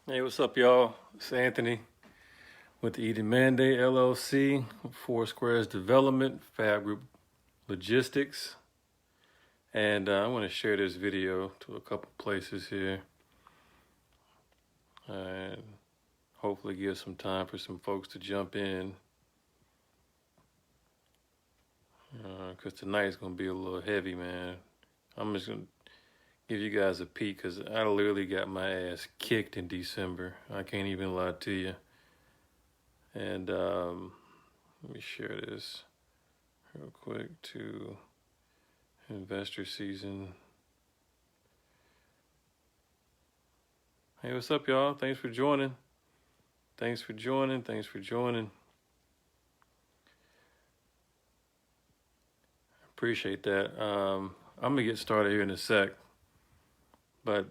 Hey, what's up, y'all? It's Anthony with the Eden Mandate LLC, Four Squares Development, Fab Group Logistics. And I want to share this video to a couple places here and hopefully give some time for some folks to jump in because tonight's going to be a little heavy, man. I'm just going to give you guys a peek because I literally got my ass kicked in December. I can't even lie to you. And let me share this real quick to investor season. Hey, what's up, y'all? Thanks for joining. Thanks for joining. Appreciate that. I'm gonna get started here in a sec. But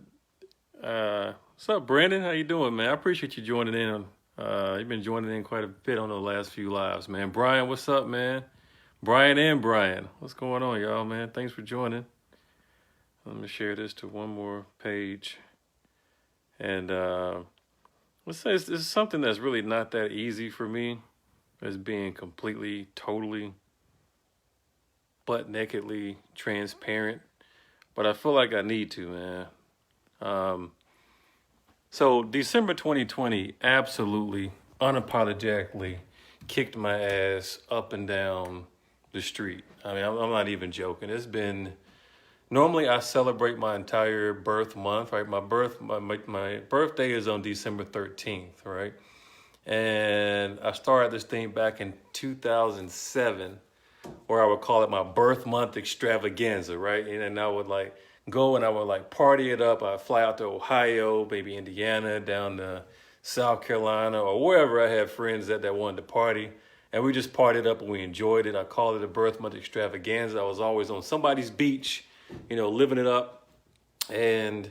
what's up, Brandon? How you doing, man? I appreciate you joining in. You've been joining in quite a bit on the last few lives, man. Brian, what's up, man? Brian and Brian, what's going on, y'all, man? Thanks for joining. Let me share this to one more page. And let's say this is something that's really not that easy for me, as being completely, totally, butt nakedly transparent. But I feel like I need to, man. So December 2020, absolutely, unapologetically kicked my ass up and down the street. I mean, I'm not even joking. It's been, normally I celebrate my entire birth month, right? My birthday is on December 13th, right? And I started this thing back in 2007, or I would call it my birth month extravaganza, right? And I would like go and I would like party it up. I'd fly out to Ohio, maybe Indiana, down to South Carolina, or wherever I had friends that wanted to party. And we just partied up and we enjoyed it. I called it a birth month extravaganza. I was always on somebody's beach, living it up. And,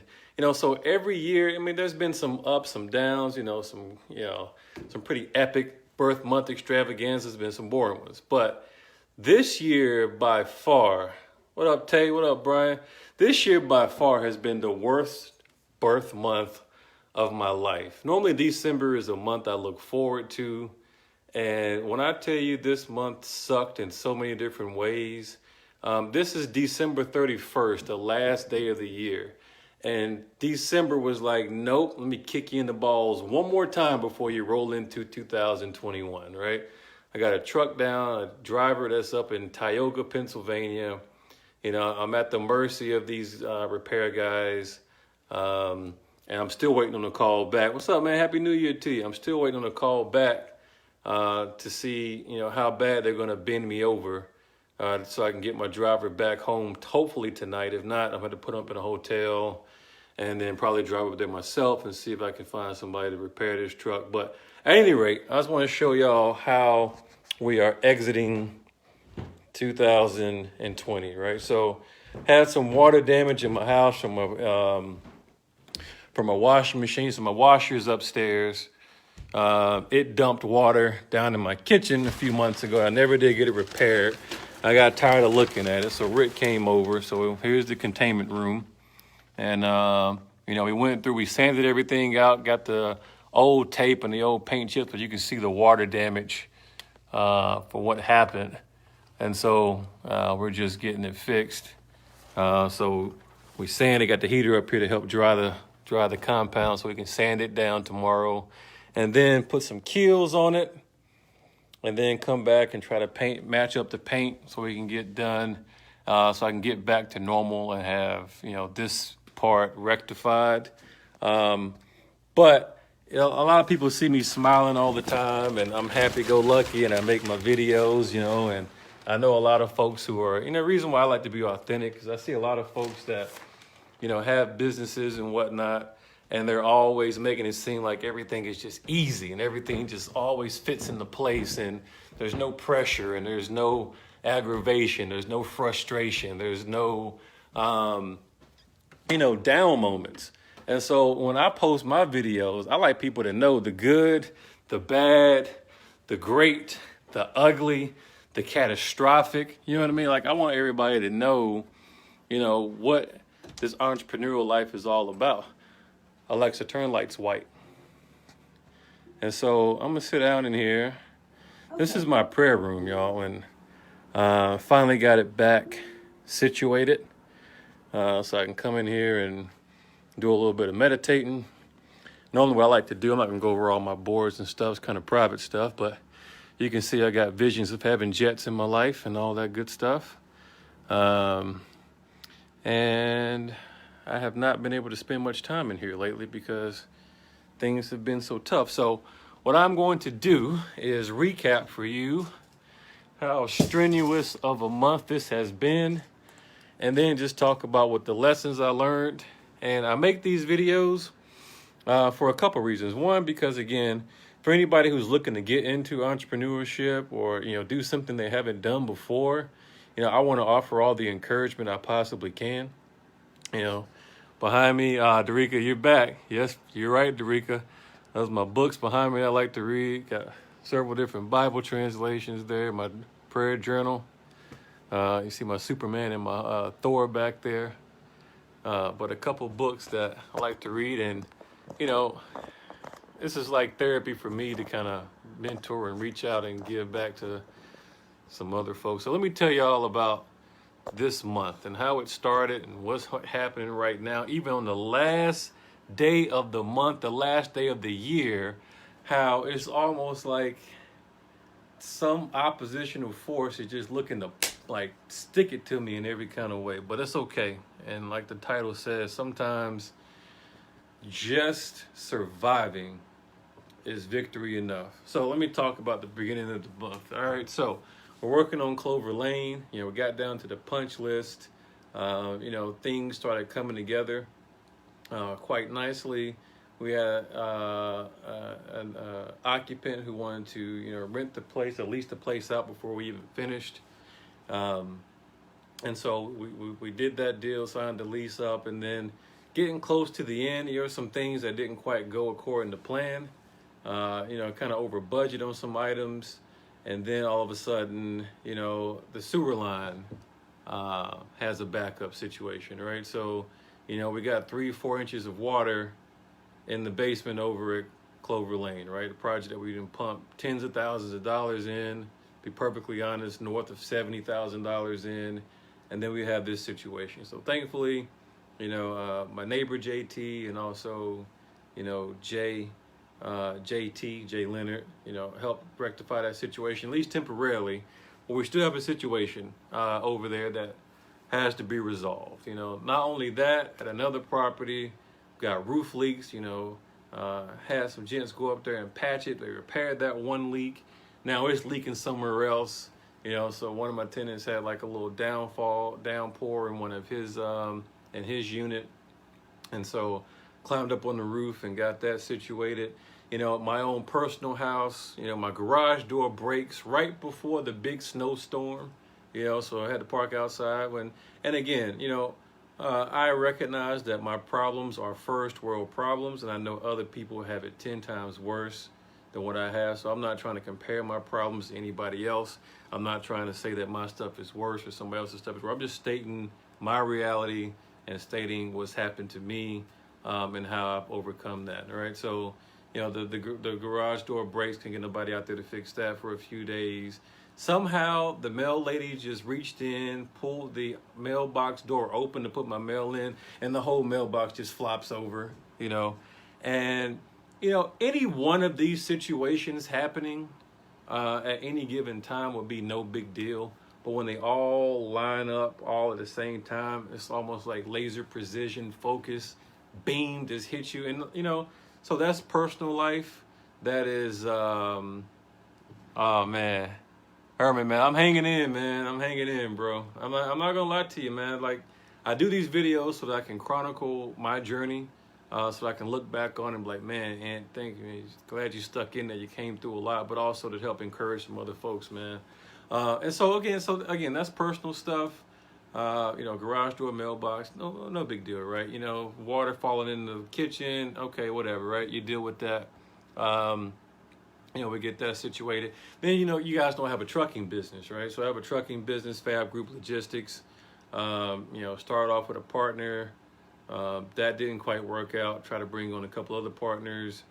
so every year, I mean, there's been some ups, some downs, some pretty epic birth month extravaganzas, been some boring ones. But this year, by far, what up, Tay? What up, Brian? This year, by far, has been the worst birth month of my life. Normally, December is a month I look forward to. And when I tell you this month sucked in so many different ways, this is December 31st, the last day of the year. And December was like, nope, let me kick you in the balls one more time before you roll into 2021, right? I got a truck down, a driver that's up in Tioga, Pennsylvania. I'm at the mercy of these repair guys. And I'm still waiting on a call back. What's up, man? Happy New Year to you. I'm still waiting on a call back to see, how bad they're going to bend me over so I can get my driver back home, hopefully tonight. If not, I'm going to put him up in a hotel and then probably drive up there myself and see if I can find somebody to repair this truck. But at any rate, I just want to show y'all how we are exiting 2020, right? So had some water damage in my house from my washing machine. So my washer's upstairs. It dumped water down in my kitchen a few months ago. I never did get it repaired. I got tired of looking at it, so Rick came over. So here's the containment room. And, we sanded everything out, got the old tape and the old paint chips, but you can see the water damage for what happened. And so we're just getting it fixed. So we sanded, got the heater up here to help dry the compound so we can sand it down tomorrow. And then put some keels on it, and then come back and try to match up the paint so we can get done, so I can get back to normal and have, this part rectified. But a lot of people see me smiling all the time, and I'm happy-go-lucky, and I make my videos, and I know a lot of folks who are, the reason why I like to be authentic, because I see a lot of folks that, have businesses and whatnot, and they're always making it seem like everything is just easy and everything just always fits into place and there's no pressure and there's no aggravation, there's no frustration, there's no, down moments. And so when I post my videos, I like people to know the good, the bad, the great, the ugly, the catastrophic. You know what I mean? Like I want everybody to know, what this entrepreneurial life is all about. Alexa, turn lights white. And so I'm gonna sit down in here. This is my prayer room, y'all, and finally got it back situated, so I can come in here and do a little bit of meditating. Normally what I like to do, I'm not gonna go over all my boards and stuff, it's kind of private stuff, but you can see I got visions of having jets in my life and all that good stuff. And I have not been able to spend much time in here lately because things have been so tough. So what I'm going to do is recap for you how strenuous of a month this has been, and then just talk about what the lessons I learned. And I make these videos for a couple reasons. One, because again, for anybody who's looking to get into entrepreneurship or do something they haven't done before, I want to offer all the encouragement I possibly can. Behind me, Darika, you're back. Yes, you're right, Darika. Those are my books behind me I like to read. Got several different Bible translations there. My prayer journal. You see my Superman and my Thor back there. But a couple books that I like to read, and this is like therapy for me to kind of mentor and reach out and give back to some other folks. So let me tell you all about this month and how it started and what's happening right now, even on the last day of the month, the last day of the year, how it's almost like some oppositional force is just looking to like stick it to me in every kind of way, but it's okay. And like the title says, sometimes just surviving is victory enough. So let me talk about the beginning of the month. All right, so we're working on Clover Lane. We got down to the punch list. Things started coming together quite nicely. We had an occupant who wanted to, rent the place, at least the place out before we even finished. And so we did that deal, signed the lease up, and then getting close to the end, there were some things that didn't quite go according to plan. Kind of over budget on some items. And then all of a sudden, the sewer line has a backup situation, right? So, we got 3-4 inches of water in the basement over at Clover Lane, right? A project that we didn't pump tens of thousands of dollars in, be perfectly honest, north of $70,000 in. And then we have this situation. So thankfully, my neighbor JT and also, Jay Leonard, helped rectify that situation, at least temporarily. But we still have a situation over there that has to be resolved. Not only that, at another property, got roof leaks, had some gents go up there and patch it. They repaired that one leak. Now it's leaking somewhere else, so one of my tenants had like a little downpour in one of his, in his unit. And so climbed up on the roof and got that situated. My own personal house, my garage door breaks right before the big snowstorm, so I had to park outside and again, I recognize that my problems are first world problems, and I know other people have it 10 times worse than what I have. So I'm not trying to compare my problems to anybody else. I'm not trying to say that my stuff is worse or somebody else's stuff is worse. I'm just stating my reality and stating what's happened to me and how I've overcome that. All right. So, the garage door breaks, can't get nobody out there to fix that for a few days. Somehow the mail lady just reached in, pulled the mailbox door open to put my mail in, and the whole mailbox just flops over, And, any one of these situations happening at any given time would be no big deal. But when they all line up all at the same time, it's almost like laser precision focus, beam just hits you. And, so that's personal life. That is, oh man, Herman, man, I'm hanging in, man. I'm hanging in, bro. I'm not gonna lie to you, man. Like, I do these videos so that I can chronicle my journey, so that I can look back on it and be like, man, Ant, thank you. Glad you stuck in there. You came through a lot, but also to help encourage some other folks, man. And so again, that's personal stuff. Garage door, mailbox, no big deal, right? Water falling in the kitchen, okay, whatever, right? You deal with that. We get that situated. Then, you guys don't have a trucking business, right? So I have a trucking business, Fab Group Logistics. Started off with a partner. That didn't quite work out. Try to bring on a couple other partners.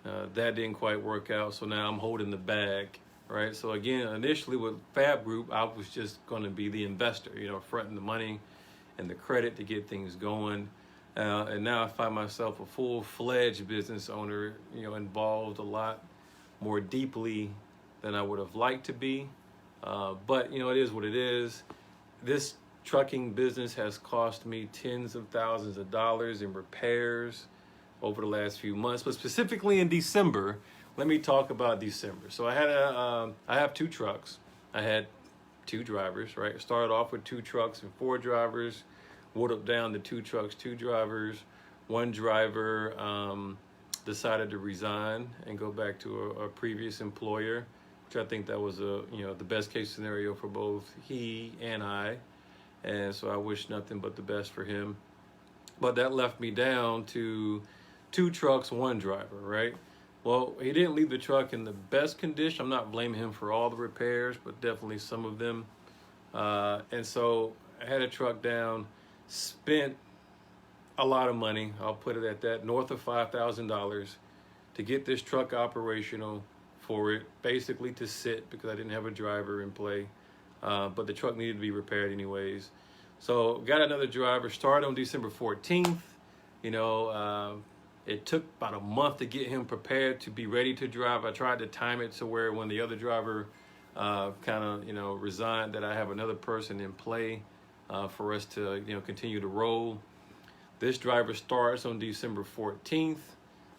That didn't quite work out, so now I'm holding the bag, right? So again, initially with Fab Group, I was just going to be the investor, fronting the money and the credit to get things going. And now I find myself a full-fledged business owner, involved a lot more deeply than I would have liked to be. But, it is what it is. This trucking business has cost me tens of thousands of dollars in repairs over the last few months, but specifically in December. Let me talk about December. So I have two trucks. I had two drivers, right? Started off with two trucks and four drivers, whittled down to two trucks, two drivers. One driver decided to resign and go back to a previous employer, which I think that was the best case scenario for both he and I. And so I wish nothing but the best for him. But that left me down to two trucks, one driver, right? Well, he didn't leave the truck in the best condition. I'm not blaming him for all the repairs, but definitely some of them. And so I had a truck down, spent a lot of money, I'll put it at that, north of $5,000 to get this truck operational, for it basically to sit because I didn't have a driver in play. But the truck needed to be repaired anyways. So got another driver, started on December 14th. It took about a month to get him prepared to be ready to drive. I tried to time it to where when the other driver resigned, that I have another person in play for us to continue to roll. This driver starts on December 14th.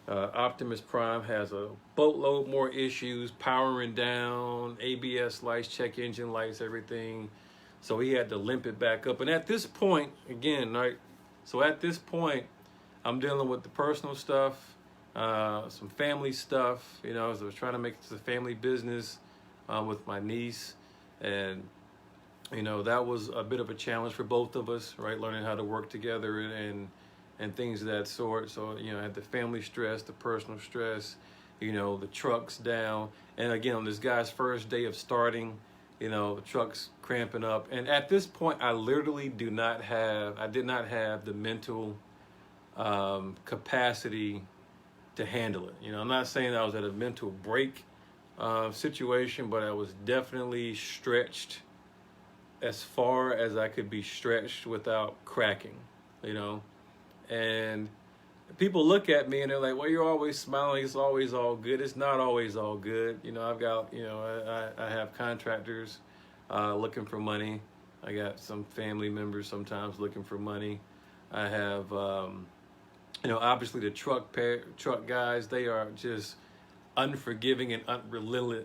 Optimus Prime has a boatload more issues, powering down, ABS lights, check engine lights, everything. So he had to limp it back up. And at this point, again, right? So at this point, I'm dealing with the personal stuff, some family stuff, as I was trying to make this a family business with my niece. And, that was a bit of a challenge for both of us, right? Learning how to work together and things of that sort. So, I had the family stress, the personal stress, the truck's down. And again, on this guy's first day of starting, the truck's cramping up. And at this point, I literally did not have the mental capacity to handle it. I'm not saying I was at a mental break situation, but I was definitely stretched as far as I could be stretched without cracking, and people look at me and they're like, well, you're always smiling, it's always all good. It's not always all good. I've got, I have contractors looking for money. I got some family members sometimes looking for money. I have obviously the truck guys, they are just unforgiving and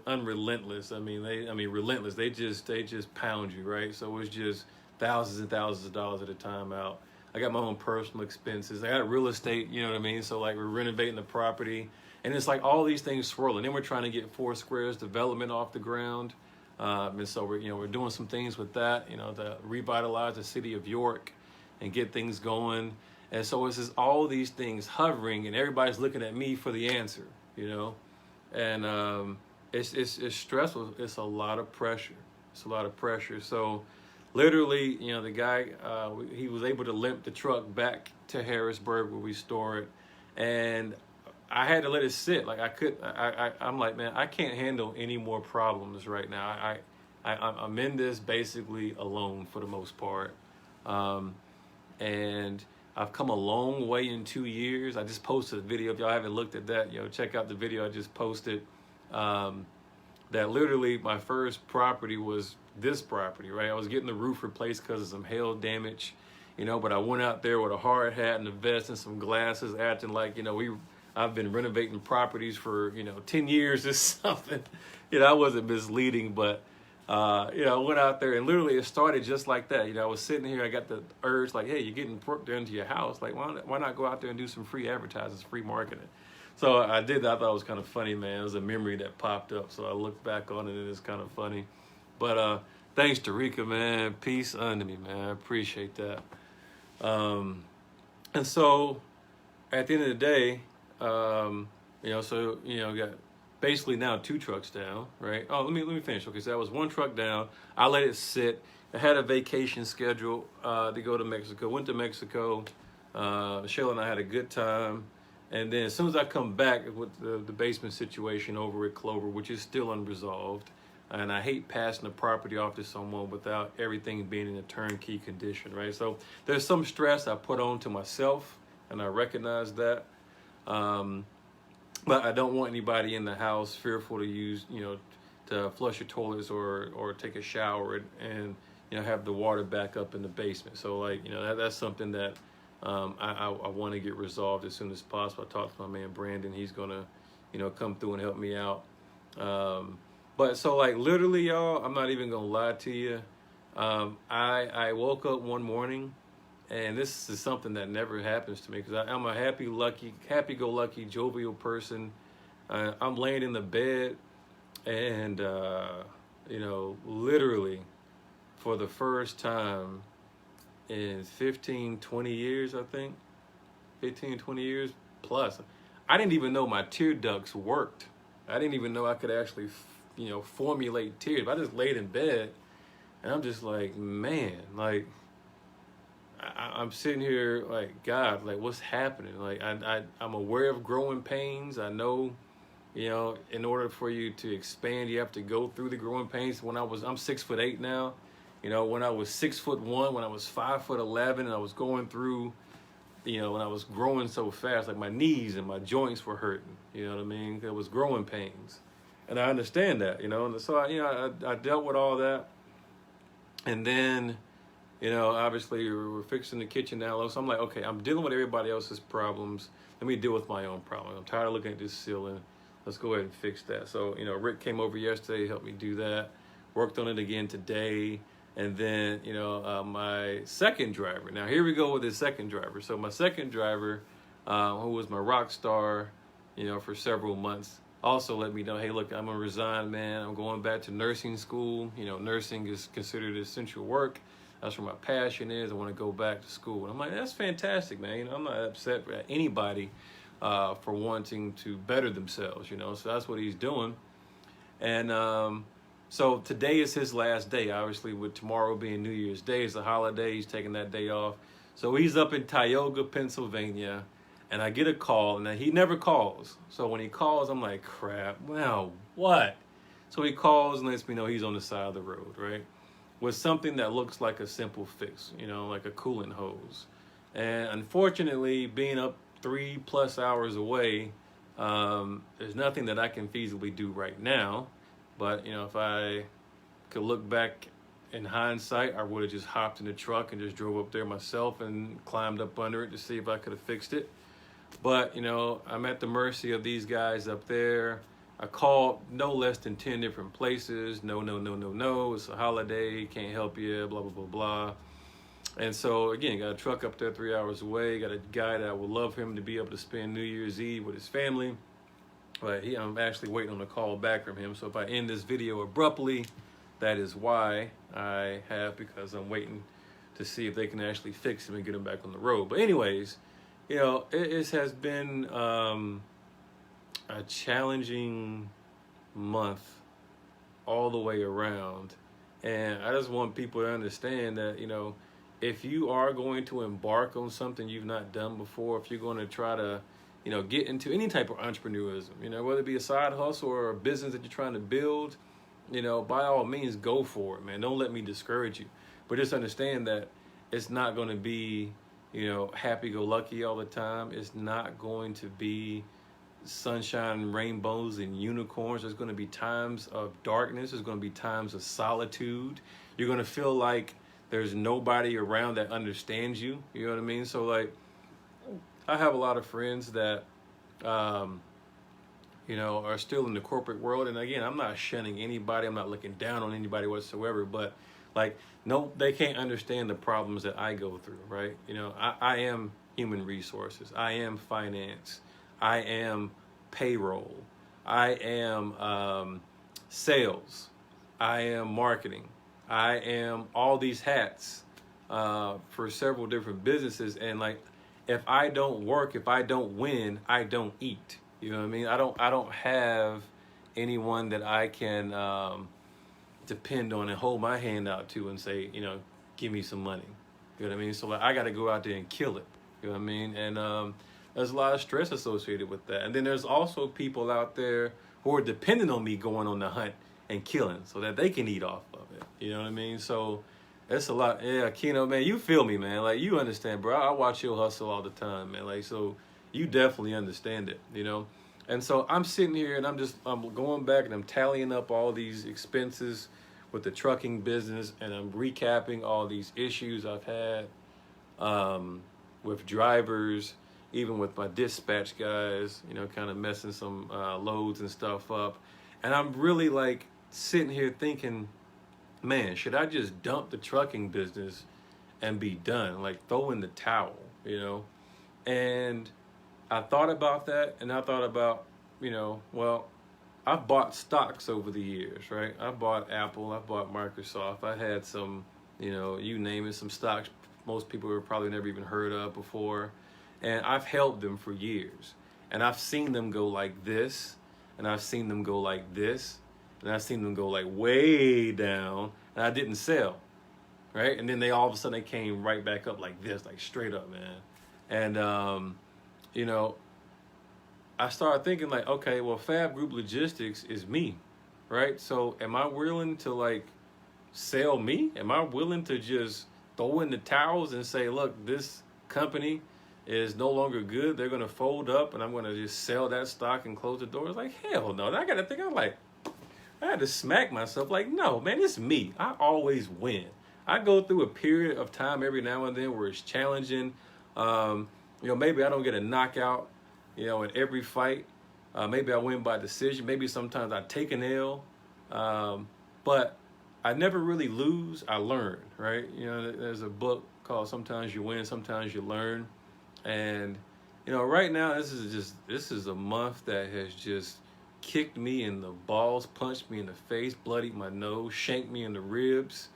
unrelentless. Relentless. They just pound you, right? So it's just thousands and thousands of dollars at a time out. I got my own personal expenses. I got real estate, So like we're renovating the property, and it's like all these things swirling. Then we're trying to get Four Squares development off the ground, and so we're doing some things with that, to revitalize the city of York and get things going. And so it's just all these things hovering, and everybody's looking at me for the answer, And it's stressful. It's a lot of pressure. So literally, the guy, he was able to limp the truck back to Harrisburg where we store it, and I had to let it sit. Like I'm like, man, I can't handle any more problems right now. I'm in this basically alone for the most part, and I've come a long way in 2 years. I just posted a video. If y'all haven't looked at that, check out the video I just posted. That literally my first property was this property, right? I was getting the roof replaced because of some hail damage, but I went out there with a hard hat and a vest and some glasses, acting like, I've been renovating properties for, 10 years or something. I wasn't misleading, but I went out there and literally it started just like that. I was sitting here, I got the urge like, hey, you're getting work done to your house. Like, why not go out there and do some free advertising, free marketing? So I did that. I thought it was kind of funny, man. It was a memory that popped up. So I looked back on it and it's kind of funny. But thanks to Rika, man. Peace unto me, man. I appreciate that. And so at the end of the day, got basically now two trucks down, right? Oh, let me finish. Okay, so that was one truck down. I let it sit. I had a vacation schedule to go to Mexico. Went to Mexico. Shayla and I had a good time. And then as soon as I come back with the basement situation over at Clover, which is still unresolved, and I hate passing the property off to someone without everything being in a turnkey condition, right? So there's some stress I put on to myself, and I recognize that. Um, but I don't want anybody in the house fearful to use, to flush your toilets or take a shower and have the water back up in the basement. So like, that's something that I want to get resolved as soon as possible. I talked to my man Brandon. He's gonna, come through and help me out. But so like literally, y'all, I'm not even gonna lie to you. I woke up one morning, and this is something that never happens to me because I'm a happy-go-lucky, jovial person. I'm laying in the bed, and literally, for the first time in 15, 20 years, I think, 15, 20 years plus, I didn't even know my tear ducts worked. I didn't even know I could actually, formulate tears. I just laid in bed, and I'm just like, man, like, I'm sitting here like, God, like, what's happening? Like, I'm aware of growing pains. I know, in order for you to expand, you have to go through the growing pains. I'm 6'8" now. When I was 6'1", when I was 5'11", and I was going through, when I was growing so fast, like my knees and my joints were hurting. You know what I mean? It was growing pains, and I understand that. And so I dealt with all that, and then, obviously we're fixing the kitchen now. So I'm like, okay, I'm dealing with everybody else's problems. Let me deal with my own problem. I'm tired of looking at this ceiling. Let's go ahead and fix that. So, Rick came over yesterday, helped me do that. Worked on it again today. And then, my second driver. Now, here we go with the second driver. So my second driver, who was my rock star, for several months, also let me know, hey, look, I'm going to resign, man. I'm going back to nursing school. Nursing is considered essential work. That's where my passion is. I want to go back to school. And I'm like, that's fantastic, man. I'm not upset at anybody for wanting to better themselves, So that's what he's doing. And so today is his last day. Obviously, with tomorrow being New Year's Day, it's a holiday. He's taking that day off. So he's up in Tioga, Pennsylvania. And I get a call, and he never calls. So when he calls, I'm like, crap, well, what? So he calls and lets me know he's on the side of the road, right? With something that looks like a simple fix, like a coolant hose. And unfortunately, being up 3+ hours away, there's nothing that I can feasibly do right now. But, if I could look back in hindsight, I would have just hopped in the truck and just drove up there myself and climbed up under it to see if I could have fixed it. But, I'm at the mercy of these guys up there. I called no less than 10 different places. No. It's a holiday. Can't help you. Blah, blah, blah, blah. And so, again, got a truck up there 3 hours away. Got a guy that I would love him to be able to spend New Year's Eve with his family. But I'm actually waiting on a call back from him. So if I end this video abruptly, that is why I have, because I'm waiting to see if they can actually fix him and get him back on the road. But anyways, it has been a challenging month all the way around. And I just want people to understand that, if you are going to embark on something you've not done before, if you're going to try to, get into any type of entrepreneurism, whether it be a side hustle or a business that you're trying to build, by all means, go for it, man. Don't let me discourage you. But just understand that it's not going to be, happy-go-lucky all the time. It's not going to be sunshine, rainbows, and unicorns. There's going to be times of darkness. There's going to be times of solitude. You're going to feel like there's nobody around that understands you. You know what I mean? So, like, I have a lot of friends that, are still in the corporate world. And again, I'm not shunning anybody. I'm not looking down on anybody whatsoever. But, like, no, they can't understand the problems that I go through, right? I am human resources. I am finance. I am payroll. I am sales. I am marketing. I am all these hats for several different businesses. And, like, if I don't work, if I don't win, I don't eat. You know what I mean? I don't have anyone that I can depend on and hold my hand out to and say, give me some money. You know what I mean? So, like, I got to go out there and kill it. You know what I mean? And there's a lot of stress associated with that. And then there's also people out there who are dependent on me going on the hunt and killing so that they can eat off of it. You know what I mean? So it's a lot. Yeah, Keno, man, you feel me, man. Like, you understand, bro. I watch your hustle all the time, man. Like, so you definitely understand it, you know? And so I'm sitting here and I'm going back and I'm tallying up all these expenses with the trucking business, and I'm recapping all these issues I've had with drivers, even with my dispatch guys, you know, kind of messing some loads and stuff up. And I'm really like sitting here thinking, man, should I just dump the trucking business and be done? Like, throw in the towel, you know? And I thought about that, and I thought about, you know, well, I've bought stocks over the years, right? I bought Apple, I bought Microsoft. I had some, you know, you name it, some stocks most people have probably never even heard of before. And I've held them for years. And I've seen them go like this, and I've seen them go like this, and I've seen them go like way down, and I didn't sell, right? And then they all of a sudden they came right back up like this, like straight up, man. And, you know, I started thinking like, okay, well, Fab Group Logistics is me, right? So am I willing to like sell me? Am I willing to just throw in the towels and say, look, this company is no longer good. They're going to fold up and I'm going to just sell that stock and close the doors? Like, hell no. I got to think, I had to smack myself like, no, man, it's me. I always win. I go through a period of time every now and then where it's challenging. You know, maybe I don't get a knockout, you know, in every fight. Maybe I win by decision. Maybe sometimes I take an L. But I never really lose. I learn, right? You know, there's a book called Sometimes You Win, Sometimes You Learn. And, you know, right now, this is a month that has just kicked me in the balls, punched me in the face, bloodied my nose, shanked me in the ribs.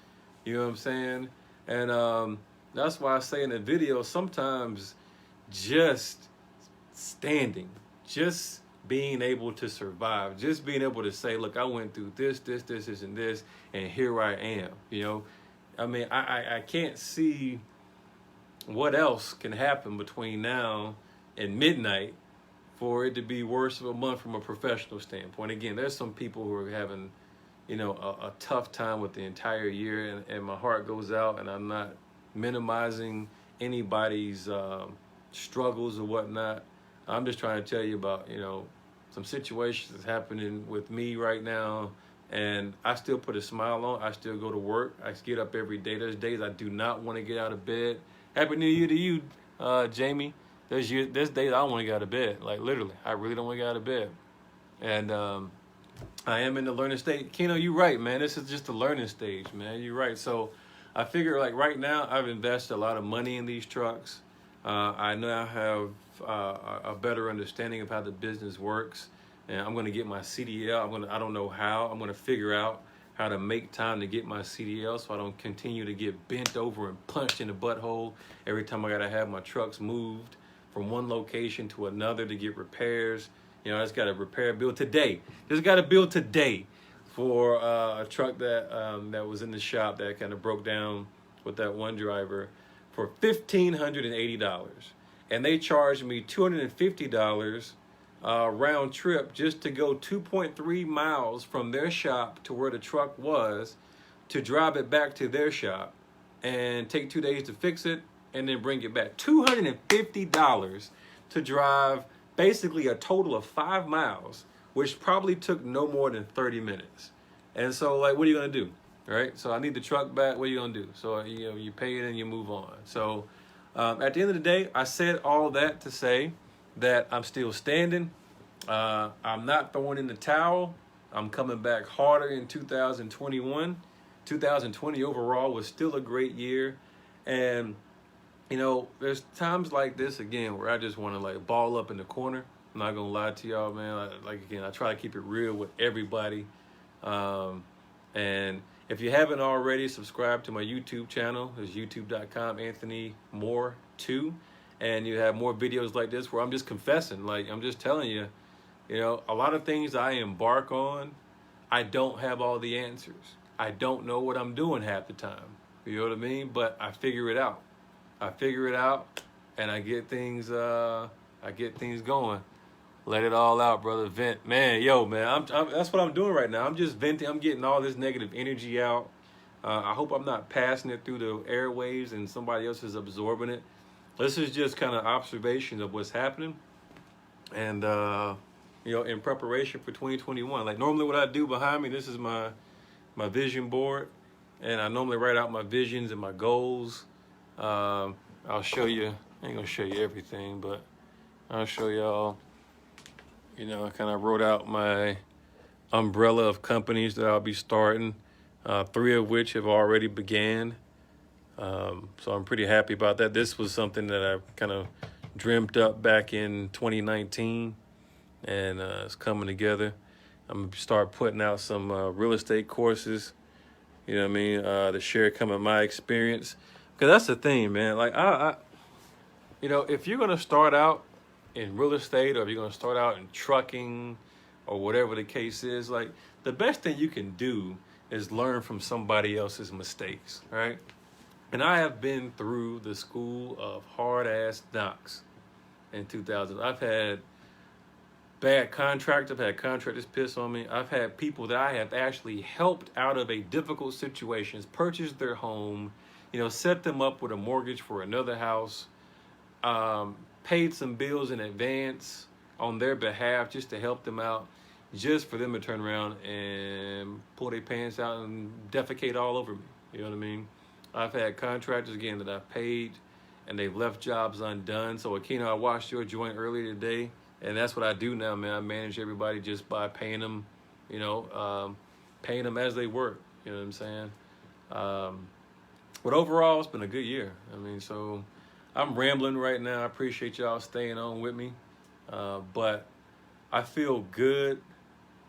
You know what I'm saying? And that's why I say in the video, sometimes just standing, just being able to survive, just being able to say, look, I went through this, and this, and here I am. You know, I mean, I can't see what else can happen between now and midnight for it to be worse of a month from a professional standpoint. Again, there's some people who are having, you know, a tough time with the entire year, and my heart goes out, and I'm not minimizing anybody's struggles or whatnot. I'm just trying to tell you about, you know, some situations that's happening with me right now, and I still put a smile on. I still go to work. I get up every day. There's days I do not want to get out of bed. Happy New Year to you, Jamie. There's days I don't want to get out of bed. Like, literally, I really don't want to get out of bed. And I am in the learning stage. Keno, you're right, man. This is just the learning stage, man. You're right. So I figure, like, right now, I've invested a lot of money in these trucks. I now have a better understanding of how the business works, and I'm going to get my CDL. I don't know how. I'm going to figure out how to make time to get my CDL so I don't continue to get bent over and punched in the butthole every time I got to have my trucks moved from one location to another to get repairs. You know, I just got a repair bill today. Just got a bill today for a truck that was in the shop that kind of broke down with that one driver for $1,580. And they charged me $250 round trip just to go 2.3 miles from their shop to where the truck was, to drive it back to their shop and take 2 days to fix it and then bring it back. $250 to drive basically a total of 5 miles, which probably took no more than 30 minutes. And so, like, what are you gonna do, right? So I need the truck back. What are you gonna do? So, you know, you pay it and you move on. So at the end of the day, I said all that to say that I'm still standing. I'm not throwing in the towel. I'm coming back harder in 2021. 2020 overall was still a great year. And, you know, there's times like this, again, where I just want to, like, ball up in the corner. I'm not going to lie to y'all, man. Again, I try to keep it real with everybody. And if you haven't already, subscribe to my YouTube channel. It's youtube.com, Anthony Moore 2. And you have more videos like this where I'm just confessing. Like, I'm just telling you, you know, a lot of things I embark on, I don't have all the answers. I don't know what I'm doing half the time. You know what I mean? But I figure it out. And I get things I get things going. Let it all out, brother. Vent, man. Yo, man. That's what I'm doing right now. I'm just venting. I'm getting all this negative energy out. I hope I'm not passing it through the airwaves and somebody else is absorbing it. This is just kind of observations of what's happening, and in preparation for 2021. Like normally, what I do behind me, this is my vision board, and I normally write out my visions and my goals. I'll show you. I ain't gonna show you everything, but I'll show y'all. I kind of wrote out my umbrella of companies that I'll be starting, 3 of which have already began. So I'm pretty happy about that. This was something that I kind of dreamt up back in 2019, and it's coming together. I'm gonna start putting out some real estate courses, you know what I mean, to share some of my experience. Because that's the thing, man. Like, if you're going to start out in real estate, or if you're going to start out in trucking or whatever the case is, like, the best thing you can do is learn from somebody else's mistakes, right? And I have been through the school of hard-ass knocks in 2000. I've had bad contractors. I've had contractors piss on me. I've had people that I have actually helped out of a difficult situation, purchased their home, set them up with a mortgage for another house, paid some bills in advance on their behalf just to help them out, just for them to turn around and pull their pants out and defecate all over me. You know what I mean? I've had contractors, again, that I've paid, and they've left jobs undone. So, Akino, I watched your joint earlier today, and that's what I do now, man. I manage everybody just by paying them, paying them as they work. You know what I'm saying? But overall, it's been a good year. I mean, so I'm rambling right now. I appreciate y'all staying on with me. But I feel good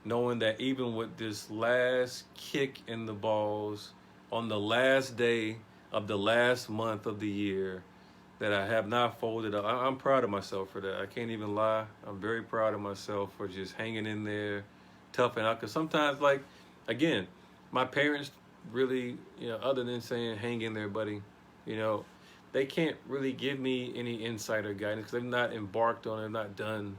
knowing that even with this last kick in the balls on the last day of the last month of the year, that I have not folded up. I'm proud of myself for that. I can't even lie. I'm very proud of myself for just hanging in there, toughing out. Because sometimes, like, again, my parents really, other than saying, hang in there, buddy, they can't really give me any insight or guidance because they've not embarked on, they've not done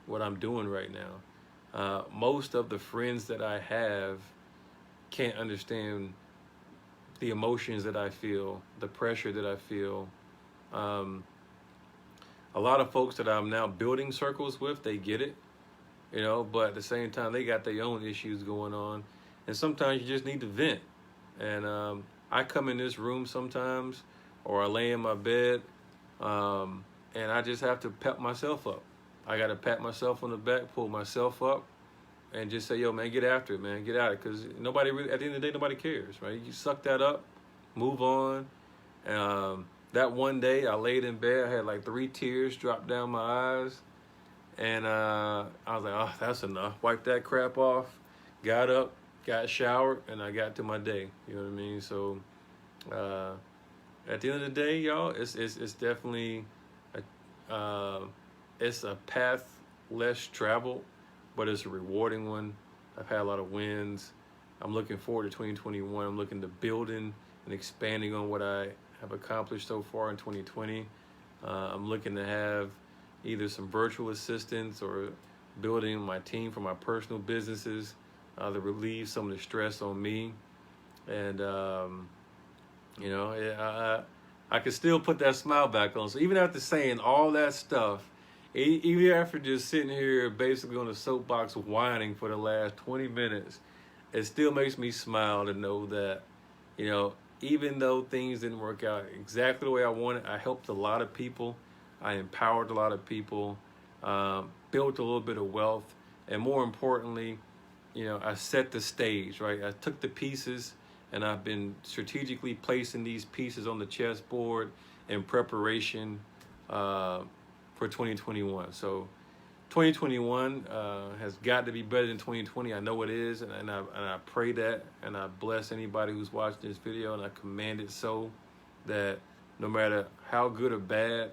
what I'm doing right now. Most of the friends that I have can't understand the emotions that I feel, the pressure that I feel. A lot of folks that I'm now building circles with, they get it, but at the same time, they got their own issues going on. And sometimes you just need to vent. And I come in this room sometimes, or I lay in my bed, and I just have to pep myself up. I got to pat myself on the back, pull myself up, and just say, yo, man, get after it, man. Get at it. Because nobody really, at the end of the day, nobody cares, right? You suck that up, move on. That one day I laid in bed, I had like 3 tears drop down my eyes. And I was like, oh, that's enough. Wiped that crap off, got up, got showered, and I got to my day. You know what I mean? So at the end of the day, y'all, it's definitely it's a path less traveled, but it's a rewarding one. I've had a lot of wins. I'm looking forward to 2021. I'm looking to building and expanding on what I have accomplished so far in 2020. I'm looking to have either some virtual assistants or building my team for my personal businesses to relieve some of the stress on me. And, I could still put that smile back on. So even after saying all that stuff, even after just sitting here basically on the soapbox whining for the last 20 minutes, it still makes me smile to know that, even though things didn't work out exactly the way I wanted, I helped a lot of people. I empowered a lot of people, built a little bit of wealth, and more importantly, I set the stage, right? I took the pieces, and I've been strategically placing these pieces on the chessboard in preparation for 2021. So 2021 has got to be better than 2020. I know it is, and I pray that, and I bless anybody who's watching this video, and I command it so that no matter how good or bad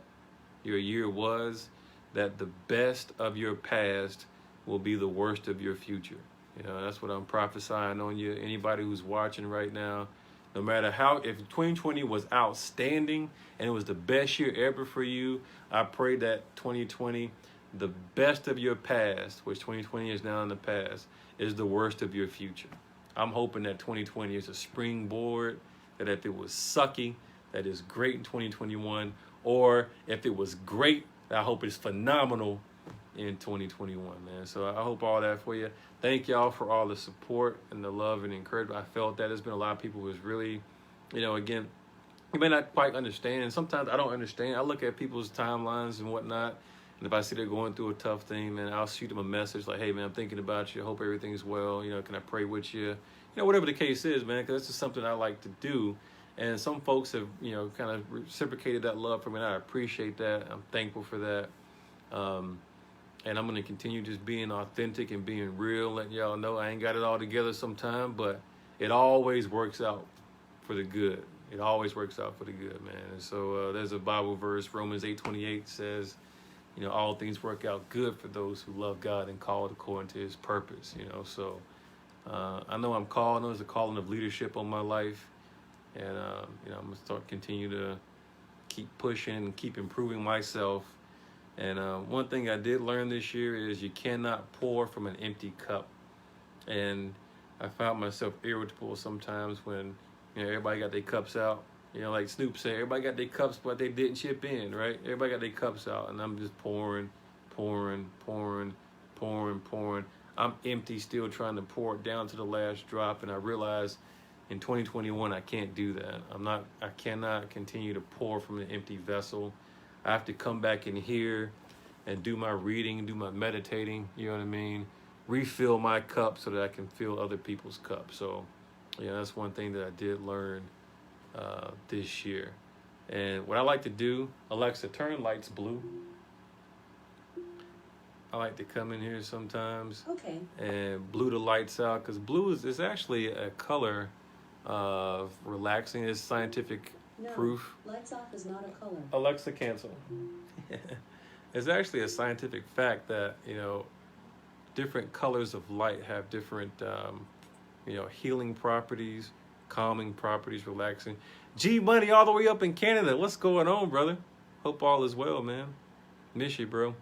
your year was, that the best of your past will be the worst of your future. That's what I'm prophesying on you. Anybody who's watching right now, No matter how, if 2020 was outstanding and it was the best year ever for you, I pray that 2020, the best of your past, which 2020 is now in the past, is the worst of your future. I'm hoping that 2020 is a springboard, that if it was sucky, that is great in 2021, or if it was great, I hope it's phenomenal in 2021, man. So I hope all that for you. Thank y'all for all the support and the love and encouragement. I felt that there's been a lot of people who's really, again, you may not quite understand. Sometimes I don't understand. I look at people's timelines and whatnot, and if I see they're going through a tough thing, man, I'll shoot them a message like, hey, man, I'm thinking about you. I hope everything's well. Can I pray with you? Whatever the case is, man, because that's just something I like to do. And some folks have, kind of reciprocated that love for me, and I appreciate that. I'm thankful for that. And I'm going to continue just being authentic and being real, letting y'all know I ain't got it all together sometime, but it always works out for the good. It always works out for the good, man. And so there's a Bible verse, Romans 8:28 says, all things work out good for those who love God and called according to his purpose, So I know I'm called. I know there's a calling of leadership on my life. And, I'm going to continue to keep pushing and keep improving myself. And one thing I did learn this year is you cannot pour from an empty cup. And I found myself irritable sometimes when, everybody got their cups out. Like Snoop said, everybody got their cups, but they didn't chip in, right? Everybody got their cups out, and I'm just pouring. I'm empty, still trying to pour it down to the last drop, and I realized in 2021 I can't do that. I cannot continue to pour from an empty vessel. I have to come back in here and do my reading, do my meditating, you know what I mean? Refill my cup so that I can fill other people's cups. So, that's one thing that I did learn this year. And what I like to do, Alexa, turn lights blue. I like to come in here sometimes and blue the lights out, because blue is actually a color of relaxing. It's scientific proof. Lights off is not a color. Alexa, cancel. It's actually a scientific fact that, different colors of light have different, healing properties, calming properties, relaxing. G Money all the way up in Canada. What's going on, brother? Hope all is well, man. Miss you, bro.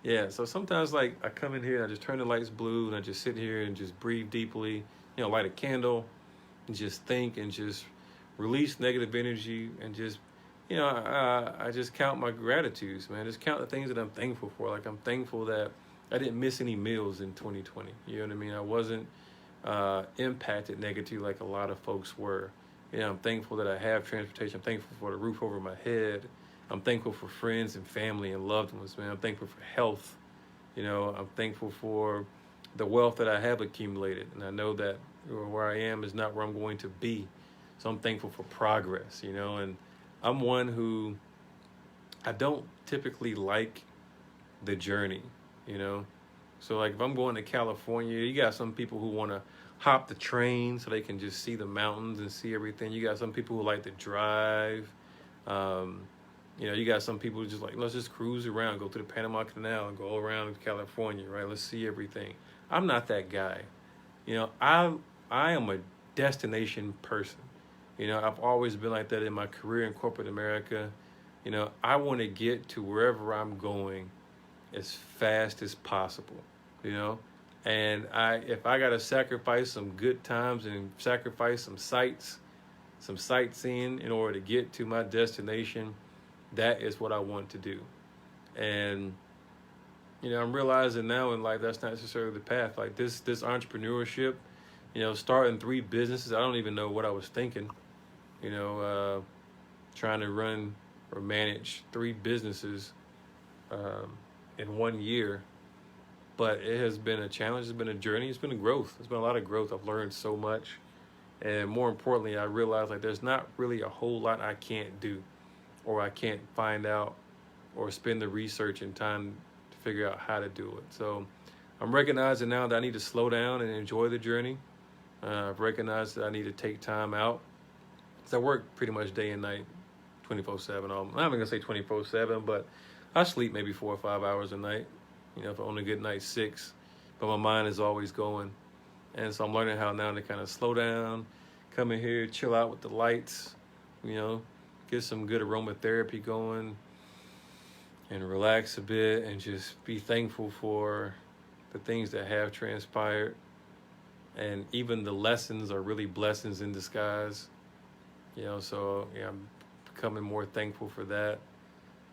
Yeah, so sometimes I come in here and I just turn the lights blue and I just sit here and just breathe deeply, light a candle and just think and just release negative energy and just, I just count my gratitudes, man. Just count the things that I'm thankful for. Like I'm thankful that I didn't miss any meals in 2020. You know what I mean? I wasn't impacted negatively like a lot of folks were. I'm thankful that I have transportation. I'm thankful for the roof over my head. I'm thankful for friends and family and loved ones, man. I'm thankful for health. I'm thankful for the wealth that I have accumulated. And I know that where I am is not where I'm going to be. So I'm thankful for progress, and I'm one who I don't typically like the journey, So if I'm going to California, you got some people who want to hop the train so they can just see the mountains and see everything. You got some people who like to drive. You got some people who just let's just cruise around, go to the Panama Canal and go around California, right? Let's see everything. I'm not that guy. I am a destination person. I've always been like that in my career in corporate America. I want to get to wherever I'm going as fast as possible, and if I got to sacrifice some good times and sacrifice some sightseeing in order to get to my destination, that is what I want to do. And, I'm realizing now in life that's not necessarily the path. Like this entrepreneurship, starting 3 businesses, I don't even know what I was thinking, trying to run or manage 3 businesses in 1 year. But it has been a challenge. It's been a journey. It's been a growth. It's been a lot of growth. I've learned so much. And more importantly, I realized there's not really a whole lot I can't do or I can't find out or spend the research and time to figure out how to do it. So I'm recognizing now that I need to slow down and enjoy the journey. I've recognized that I need to take time out. So I work pretty much day and night, 24/7. I'm not even going to say 24/7, but I sleep maybe 4 or 5 hours a night. If I'm on a good night, 6. But my mind is always going. And so I'm learning how now to kind of slow down, come in here, chill out with the lights, get some good aromatherapy going and relax a bit and just be thankful for the things that have transpired. And even the lessons are really blessings in disguise, so yeah, I'm becoming more thankful for that.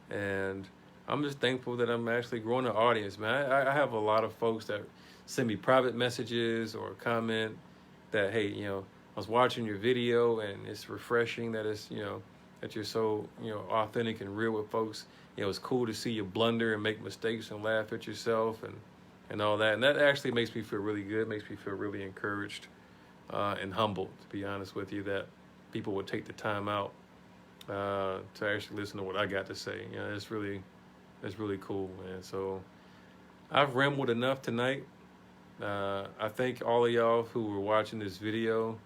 And I'm just thankful that I'm actually growing an audience, man. I have a lot of folks that send me private messages or comment that, hey, I was watching your video and it's refreshing that that you're so, authentic and real with folks. It's cool to see you blunder and make mistakes and laugh at yourself and all that. And that actually makes me feel really good, makes me feel really encouraged and humbled, to be honest with you, that people would take the time out to actually listen to what I got to say. It's really cool, man. So I've rambled enough tonight. I thank all of y'all who were watching this video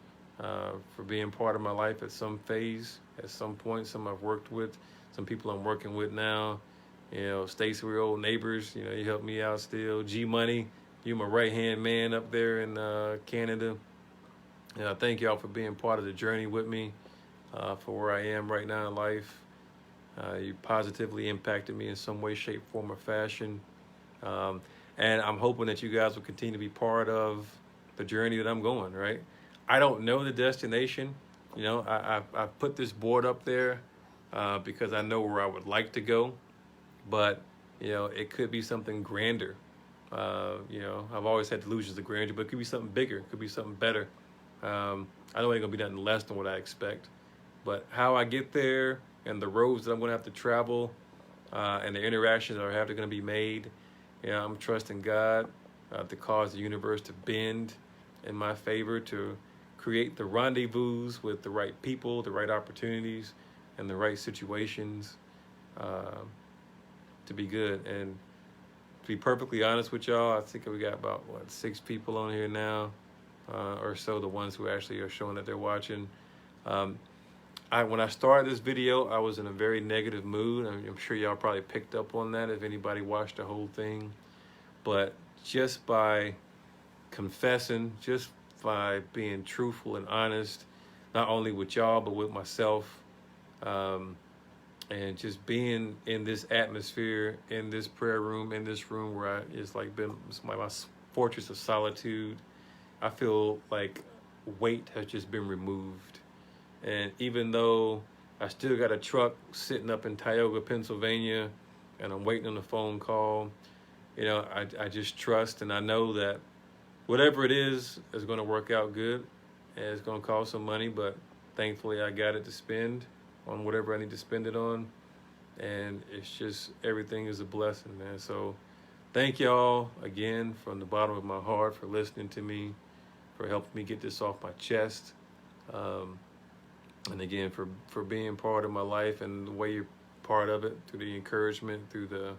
for being part of my life at some phase, at some point. Some I've worked with, some people I'm working with now. Stacy, we're old neighbors. You help me out still. G Money, you're my right-hand man up there in Canada. I thank y'all for being part of the journey with me for where I am right now in life. You positively impacted me in some way, shape, form, or fashion. And I'm hoping that you guys will continue to be part of the journey that I'm going, right? I don't know the destination. I put this board up there because I know where I would like to go. But, it could be something grander. I've always had delusions of grandeur, but it could be something bigger. It could be something better. I know it ain't going to be nothing less than what I expect. But how I get there and the roads that I'm going to have to travel and the interactions that are going to be made, I'm trusting God to cause the universe to bend in my favor, to create the rendezvous with the right people, the right opportunities, and the right situations to be good. And to be perfectly honest with y'all, I think we got about, 6 people on here now or so, the ones who actually are showing that they're watching. When I started this video, I was in a very negative mood. I'm sure y'all probably picked up on that if anybody watched the whole thing. But just by confessing, just by being truthful and honest, not only with y'all, but with myself, and just being in this atmosphere, in this prayer room, in this room where it's my fortress of solitude, I feel like weight has just been removed. And even though I still got a truck sitting up in Tioga, Pennsylvania, and I'm waiting on a phone call, I just trust and I know that whatever it is going to work out good. And it's going to cost some money, but thankfully I got it to spend on whatever I need to spend it on. And it's just, everything is a blessing, man. So thank y'all again from the bottom of my heart for listening to me, for helping me get this off my chest. And again, for being part of my life and the way you're part of it, through the encouragement, through the,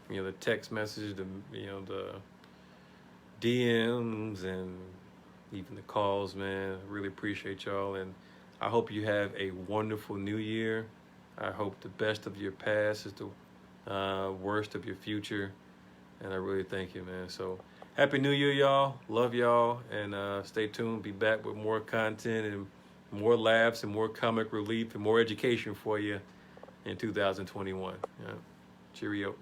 the text messages, the DMs, and even the calls, man. I really appreciate y'all. And I hope you have a wonderful new year. I hope the best of your past is the worst of your future. And I really thank you, man. So happy new year, y'all. Love y'all. And stay tuned. Be back with more content and more laughs and more comic relief and more education for you in 2021. Cheerio.